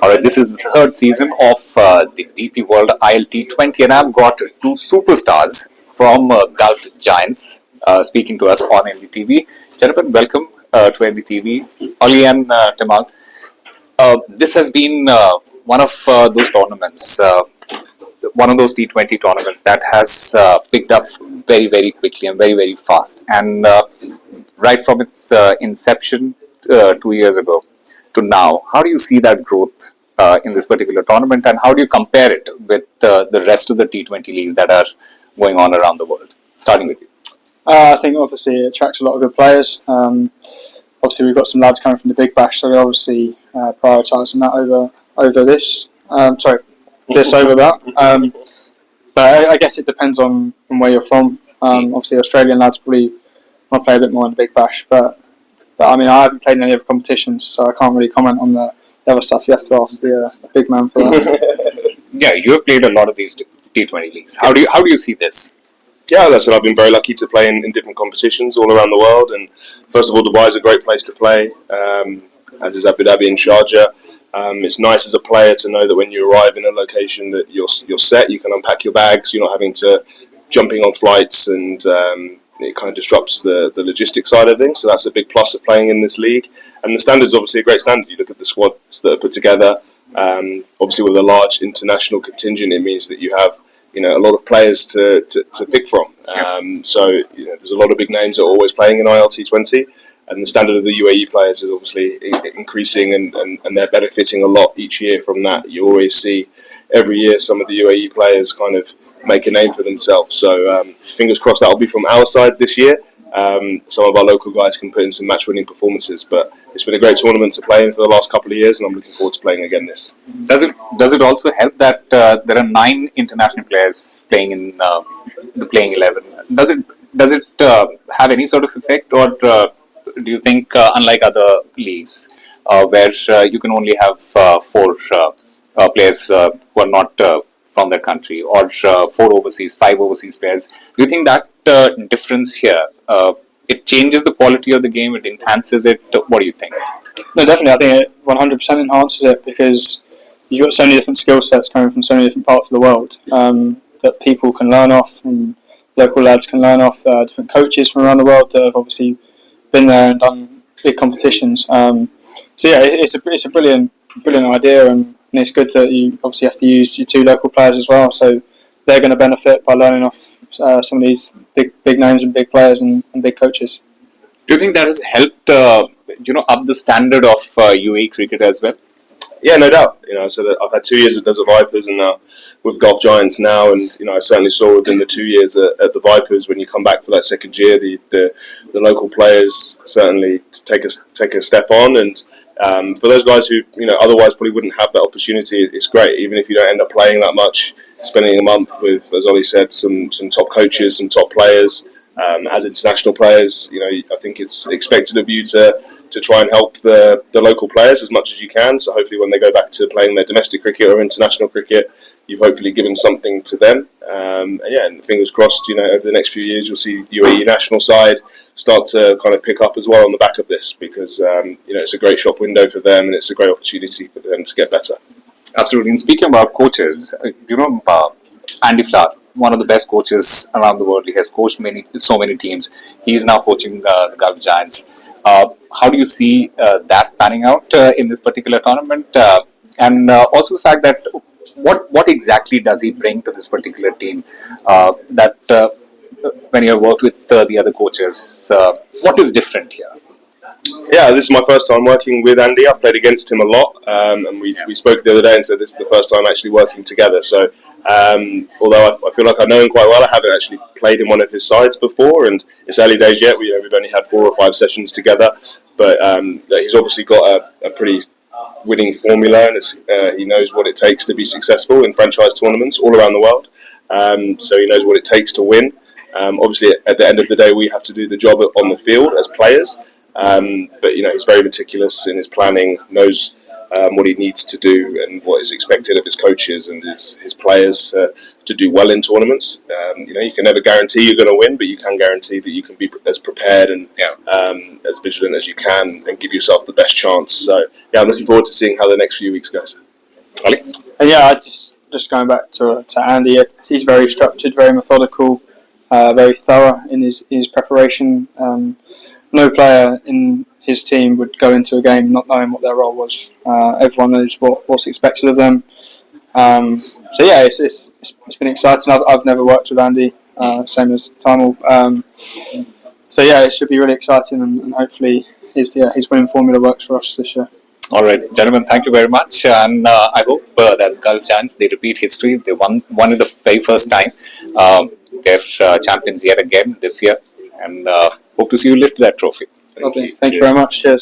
All right, this is the third season of the DP World ILT 20, and I've got two superstars from Gulf Giants speaking to us on NDTV. Gentlemen, welcome to NDTV. Ollie and Tymal. This has been one of those tournaments, one of those T20 tournaments that has picked up very, very quickly and very, very fast. And right from its inception 2 years ago to now, how do you see that growth in this particular tournament, and how do you compare it with the rest of the T20 leagues that are going on around the world? Starting with you. I think obviously it attracts a lot of good players. Obviously we've got some lads coming from the Big Bash, so we're obviously prioritising that over this. This over that. But I guess it depends on where you're from. Obviously Australian lads probably want to play a bit more in the Big Bash, but I mean I haven't played in any other competitions, so I can't really comment on the other stuff. You have to ask the big man for that. Yeah, you have played a lot of these T20 leagues. How do you see this? Yeah, that's what I've been very lucky to play in different competitions all around the world. And first of all, Dubai is a great place to play, as is Abu Dhabi and Sharjah. It's nice as a player to know that when you arrive in a location that you're set, you can unpack your bags, you're not having to jumping on flights, and it kind of disrupts the logistics side of things. So that's a big plus of playing in this league. And the standard's obviously a great standard. You look at the squads that are put together. Obviously, with a large international contingent, it means that you have a lot of players to pick from. So there's a lot of big names that are always playing in ILT 20, and the standard of the UAE players is obviously increasing, and they're benefiting a lot each year from that. You always see every year some of the UAE players kind of make a name for themselves. So fingers crossed that'll be from our side this year. Some of our local guys can put in some match-winning performances, but it's been a great tournament to play in for the last couple of years, and I'm looking forward to playing again this. Does it also help that there are 9 international players playing in the playing 11? Does it have any sort of effect, or do you think unlike other leagues where you can only have 4 players who are not from their country, or 5 overseas players? Do you think that difference here it changes the quality of the game? It enhances it? What do you think? No, definitely. I think it 100% enhances it, because you've got so many different skill sets coming from so many different parts of the world that people can learn off, and local lads can learn off different coaches from around the world that have obviously been there and done big competitions. So yeah, it's a brilliant idea, and it's good that you obviously have to use your 2 local players as well. So they're going to benefit by learning off some of these big names and big players and big coaches. Do you think that has helped up the standard of UAE cricket as well? Yeah, no doubt. So that I've had 2 years at Desert Vipers, and now with Gulf Giants now, and I certainly saw within the 2 years at the Vipers, when you come back for that second year, the local players certainly take a step on, and for those guys who otherwise probably wouldn't have that opportunity, it's great. Even if you don't end up playing that much, spending a month with, as Ollie said, some top coaches, some top players, as international players, I think it's expected of you to try and help the local players as much as you can. So hopefully when they go back to playing their domestic cricket or international cricket, you've hopefully given something to them. And fingers crossed, over the next few years you'll see the UAE national side start to kind of pick up as well on the back of this, because it's a great shop window for them, and it's a great opportunity for them to get better. Absolutely. And speaking about coaches, Andy Flower, one of the best coaches around the world. He has coached so many teams. He's now coaching the Gulf Giants. How do you see that panning out in this particular tournament? And also the fact that what exactly does he bring to this particular team that when you have worked with the other coaches, what is different here? Yeah, this is my first time working with Andy. I've played against him a lot, and we spoke the other day and said this is the first time actually working together. So although I feel like I know him quite well, I haven't actually played in one of his sides before, and it's early days yet. We've only had 4 or 5 sessions together, but he's obviously got a pretty winning formula, and he knows what it takes to be successful in franchise tournaments all around the world. So he knows what it takes to win. Obviously, at the end of the day, we have to do the job on the field as players. But he's very meticulous in his planning, knows what he needs to do and what is expected of his coaches and his players to do well in tournaments. You can never guarantee you're going to win, but you can guarantee that you can be as prepared and as vigilant as you can and give yourself the best chance. So, yeah, I'm looking forward to seeing how the next few weeks goes. Ollie? And yeah, I just going back to Andy. He's very structured, very methodical, very thorough in his preparation. No player in his team would go into a game not knowing what their role was. Everyone knows what's expected of them. So yeah, it's been exciting. I've never worked with Andy, same as Tymal. So yeah, it should be really exciting, and hopefully his winning formula works for us this year. All right, gentlemen, thank you very much. And I hope that Gulf Giants, they repeat history. They won it the very first time. They're champions yet again this year. And hope to see you lift that trophy. Okay, thank you very much. Cheers.